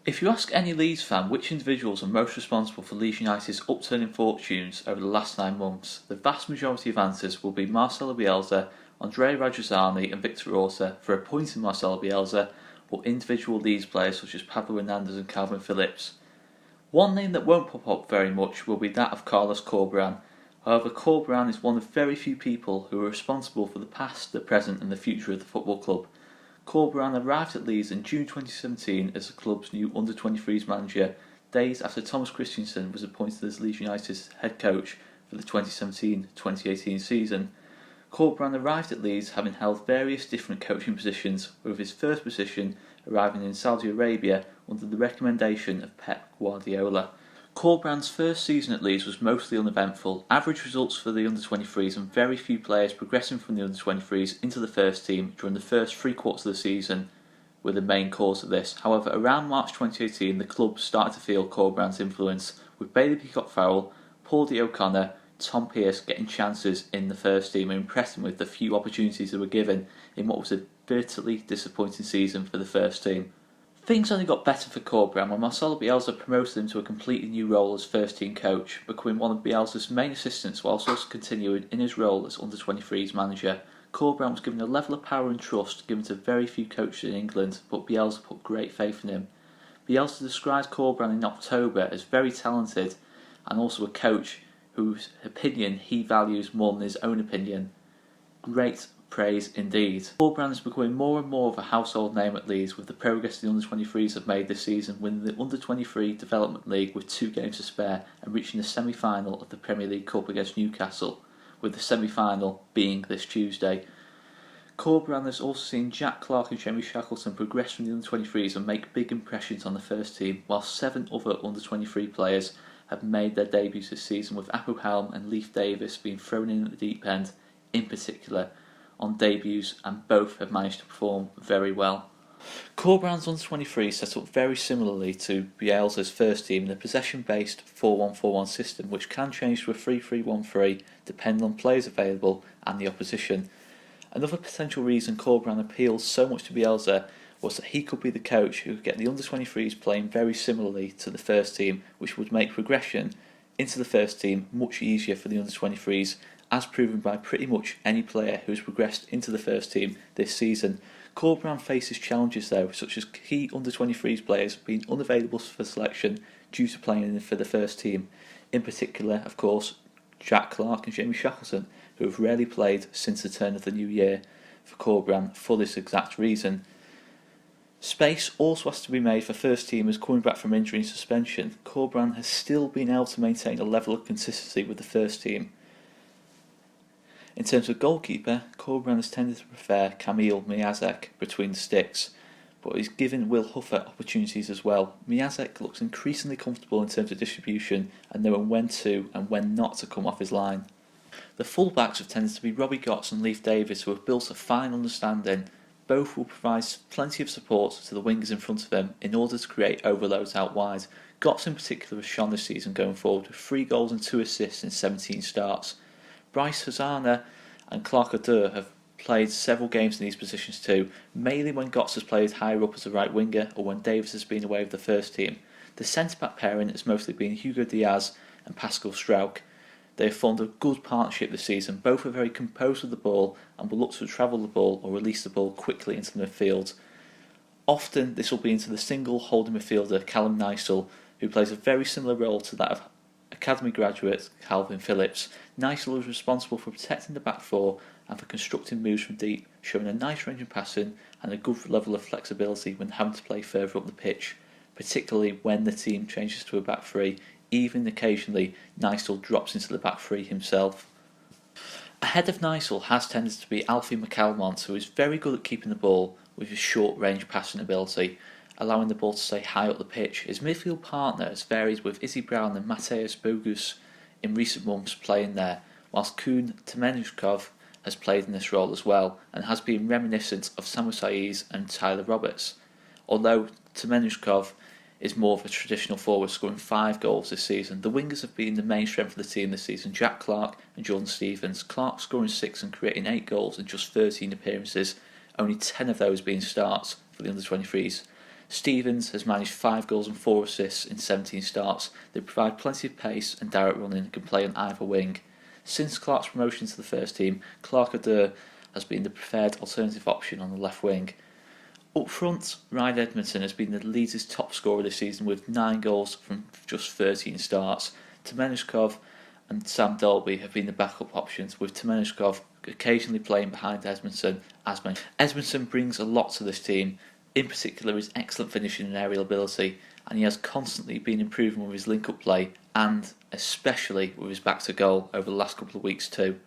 If you ask any Leeds fan which individuals are most responsible for Leeds United's upturning fortunes over the last 9 months, the vast majority of answers will be Marcelo Bielsa, Andrea Radrizzani and Victor Orta for appointing Marcelo Bielsa, or individual Leeds players such as Pablo Hernandez and Calvin Phillips. One name that won't pop up very much will be that of Carlos Corberan. However, Corberan is one of very few people who are responsible for the past, the present and the future of the football club. Corberan arrived at Leeds in June 2017 as the club's new under-23s manager, days after Thomas Christiansen was appointed as Leeds United's head coach for the 2017-2018 season. Corberan arrived at Leeds having held various different coaching positions, with his first position arriving in Saudi Arabia under the recommendation of Pep Guardiola. Corberan's first season at Leeds was mostly uneventful, average results for the under-23s and very few players progressing from the under-23s into the first team during the first 3 quarters of the season were the main cause of this. However, around March 2018 the club started to feel Corberan's influence, with Bailey Peacock-Farrell, Paul D. O'Connor, Tom Pearce getting chances in the first team and impressing with the few opportunities they were given in what was a bitterly disappointing season for the first team. Things only got better for Corberan when Marcelo Bielsa promoted him to a completely new role as first team coach, becoming one of Bielsa's main assistants whilst also continuing in his role as under-23s manager. Corberan was given a level of power and trust given to very few coaches in England, but Bielsa put great faith in him. Bielsa described Corberan in October as very talented and also a coach whose opinion he values more than his own opinion. Great praise indeed. Corberan is becoming more and more of a household name at Leeds, with the progress the under-23s have made this season, winning the under-23 Development League with 2 games to spare and reaching the semi-final of the Premier League Cup against Newcastle, with the semi-final being this Tuesday. Corberan has also seen Jack Clarke and Jamie Shackleton progress from the under-23s and make big impressions on the first team, while 7 other under-23 players have made their debuts this season, with Apu Helm and Leif Davis being thrown in at the deep end, in particular on debuts, and both have managed to perform very well. Corberan's under-23 set up very similarly to Bielsa's first team in a possession-based 4-1-4-1 system, which can change to a 3-3-1-3 depending on players available and the opposition. Another potential reason Corberan appeals so much to Bielsa was that he could be the coach who could get the under-23s playing very similarly to the first team, which would make progression into the first team much easier for the under-23s, as proven by pretty much any player who has progressed into the first team this season. Corberan faces challenges though, such as key under-23s players being unavailable for selection due to playing for the first team. In particular, of course, Jack Clarke and Jamie Shackleton, who have rarely played since the turn of the new year for Corberan for this exact reason. Space also has to be made for first teamers coming back from injury and suspension. Corberan has still been able to maintain a level of consistency with the first team. In terms of goalkeeper, Corberan has tended to prefer Kamil Miazek between the sticks, but he's given Will Huffer opportunities as well. Miazek looks increasingly comfortable in terms of distribution and knowing when to and when not to come off his line. The fullbacks have tended to be Robbie Gotts and Leif Davis, who have built a fine understanding. Both will provide plenty of support to the wingers in front of them in order to create overloads out wide. Gotts in particular has shone this season going forward with 3 goals and 2 assists in 17 starts. Bryce Hosanna and Clark Adur have played several games in these positions too, mainly when Gotts has played higher up as a right winger or when Davis has been away with the first team. The centre-back pairing has mostly been Hugo Diaz and Pascal Strauch. They have formed a good partnership this season. Both are very composed with the ball and will look to travel the ball or release the ball quickly into the midfield. Often this will be into the single holding midfielder Callum Nysel, who plays a very similar role to that of academy graduate Calvin Phillips. Nysel is responsible for protecting the back four and for constructing moves from deep, showing a nice range of passing and a good level of flexibility when having to play further up the pitch, particularly when the team changes to a back three. Even occasionally, Nysel drops into the back three himself. Ahead of Nysel has tended to be Alfie McAlmont, who is very good at keeping the ball with his short-range passing ability, allowing the ball to stay high up the pitch. His midfield partner has varied, with Izzy Brown and Mateusz Bogus in recent months playing there, whilst Kun Temenushkov has played in this role as well and has been reminiscent of Samu Saiz and Tyler Roberts, although Temenushkov is more of a traditional forward, scoring 5 goals this season. The wingers have been the main strength of the team this season, Jack Clarke and Jordan Stevens. Clarke scoring 6 and creating 8 goals in just 13 appearances, only 10 of those being starts for the under-23s. Stevens has managed 5 goals and 4 assists in 17 starts. They provide plenty of pace and direct running and can play on either wing. Since Clarke's promotion to the first team, Clarke has been the preferred alternative option on the left wing. Up front, Ryan Edmondson has been the Leeds' top scorer this season with 9 goals from just 13 starts. Temenishkov and Sam Dolby have been the backup options, with Temenishkov occasionally playing behind Edmondson as mentioned. Edmondson brings a lot to this team, in particular his excellent finishing and aerial ability, and he has constantly been improving with his link-up play and especially with his back to goal over the last couple of weeks too.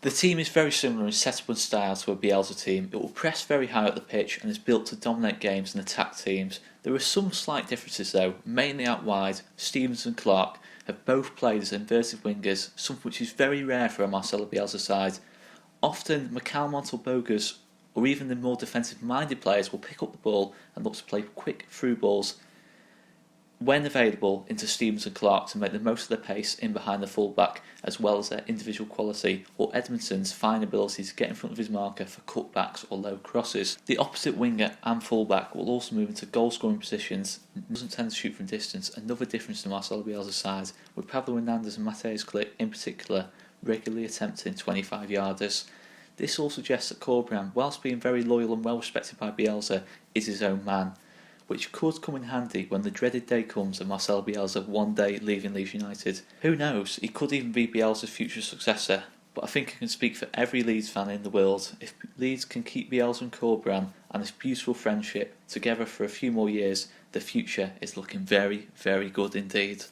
The team is very similar in setup and style to a Bielsa team. It will press very high up the pitch and is built to dominate games and attack teams. There are some slight differences though, mainly out wide. Stevens and Clarke have both played as inverted wingers, something which is very rare for a Marcelo Bielsa side. Often McCalmont or Bogus, or even the more defensive-minded players, will pick up the ball and look to play quick through balls when available into Stevens and Clarke to make the most of their pace in behind the fullback, as well as their individual quality, or Edmondson's fine ability to get in front of his marker for cutbacks or low crosses. The opposite winger and fullback will also move into goal-scoring positions and doesn't tend to shoot from distance, another difference to Marcelo Bielsa's side, with Pablo Hernandez and Mateusz Klich in particular regularly attempting 25-yarders. This all suggests that Corberan, whilst being very loyal and well respected by Bielsa, is his own man, which could come in handy when the dreaded day comes of Marcelo Bielsa one day leaving Leeds United. Who knows, he could even be Bielsa's future successor, but I think I can speak for every Leeds fan in the world. If Leeds can keep Bielsa and Corberan and this beautiful friendship together for a few more years, the future is looking very, very good indeed.